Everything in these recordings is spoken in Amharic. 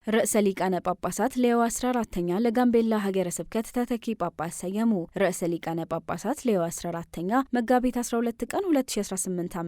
ርዕሰ ሊቃነ ጳጳሳት ሌዮ 14ኛ ለጋምቤላ ሀገረ ስብከት ተተኪ ጳጳስ ሰየሙ። ርዕሰ ሊቃነ ጳጳሳት ሌዮ 14ኛ መጋቢት 12 ቀን 2018 ዓ.ም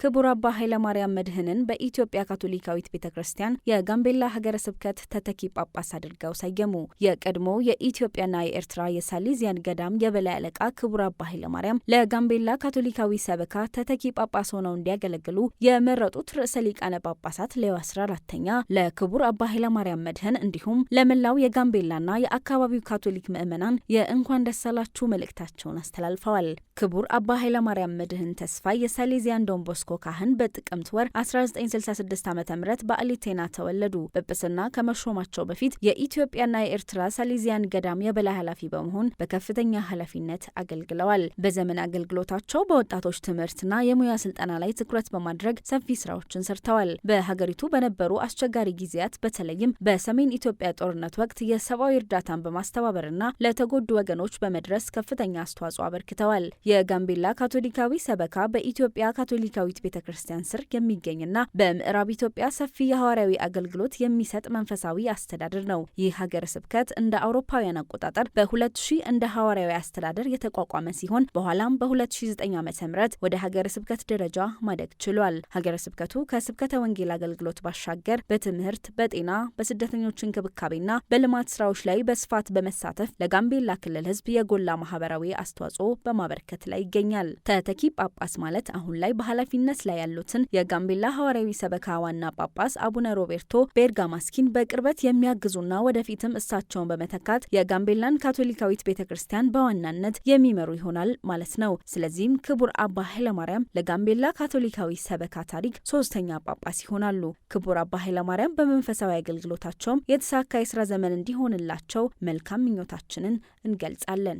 ክቡር አባ ኃይለማርያም መድኅንን በኢትዮጵያ ካቶሊካዊት ቤተክርስቲያን የጋምቤላ ሀገረ ስብከት ተተኪ ጳጳስ አድርገው ሰየሙ። የቀድሞ የኢትዮጵያና የኤርትራ የሳሊዚያን ገዳም የበላይ አለቃ ክቡር አባ ኃይለማርያም ለጋምቤላ ካቶሊካዊ ሰበካ ተተኪ ጳጳስ ሆነው እንዲያገለግሉ የመረጡት ርዕሰ ሊቃነ ጳጳሳት ሌዮ 14ኛ ለክቡር አባ ኃይለማርያም መድኅን እንዲሁም ለመላው የጋምቤላና የአካባቢው ካቶሊክ ምዕመናን የእንኳን ደስ አላችሁ መልእክታቸውን አስተላልፈዋል። ክቡር አባ ኃይለማርያም መድኅን ተስፋይ የሳሌዚያን ዶን ቦስኮ ካህን በጥቅምት ወር 1966 ዓ.ም በአሊቴና ተወለዱ። ጵጵስና ከመሾማቸው በፊት የኢትዮጵያና የኤርትራ ሳሌዚያን ገዳም የበላይ ኃላፊ በመሆን በከፍተኛ ኃላፊነት አገልግለዋል። በዘመን አገልግሎታቸው በወጣቶች ትምህርትና የሙያ ስልጠና ላይ ትኩረት በማድረግ ሰፊ ስራዎችን ሰርተዋል። በሀገሪቱ በነበሩ አስቸጋሪ ጊዜያት በተለይም በሰሜን ኢትዮጵያ ጦርነት ወቅት የሰብአዊ እርዳታን በማስተባበርና ለተጎዱ ወገኖች በመድረስ ከፍተኛ አስተዋጽኦ አበርክተዋል። የጋምቤላ ካቶሊካዊ ሰበካ በኢትዮጵያ ካቶሊካዊት ቤተክርስቲያን ስር የሚገኝና በምዕራብ ኢትዮጵያ ሰፊ የሐዋርያዊ አገልግሎት የሚሰጥ መንፈሳዊ አስተዳደር ነው። ይህ ሀገረ ስብከት እንደ አውሮፓውያን አቆጣጠር በ2000 እንደ ሐዋርያዊ አስተዳደር የተቋቋመ ሲሆን በኋላም በ2009 ዓ.ም ወደ ሀገረ ስብከት ደረጃ ማደግ ችሏል። ሀገረ ስብከቱ ከስብከተ ወንጌል አገልግሎት ባሻገር በትምህርት፣ በጤና፣ በስደተኞች እንክብካቤና በልማት ስራዎች ላይ በስፋት በመሳተፍ ለጋምቤላ ክልል ሕዝብ የጎላ ማህበራዊ አስተዋጽኦ በማበርከት ላይ ይገኛል። ተተኪ ጳጳስ ማለት አሁን ላይ በኃላፊነት ላይ ያሉትን የጋምቤላ ሐዋርያዊ ሰበካ ዋና ጳጳስ አቡነ ሮቤርቶ ቤርጋማስኪን በቅርበት የሚያግዙና ወደፊትም እሳቸውን በመተካት የጋምቤላን ካቶሊካዊት ቤተክርስቲያን በዋናነት የሚመሩ ይሆናል ማለት ነው። ስለዚህም ክቡር አባ ኃይለማርያም ለጋምቤላ ካቶሊካዊ ሰበካ ታሪክ ሶስተኛ ጳጳስ ይሆናሉ። ክቡር አባ ኃይለማርያም በመንፈሳዊ አገልግሎታቸውም የተሳካ የስራ ዘመን እንዲሆንላቸው መልካም ምኞታችንን እንገልጻለን።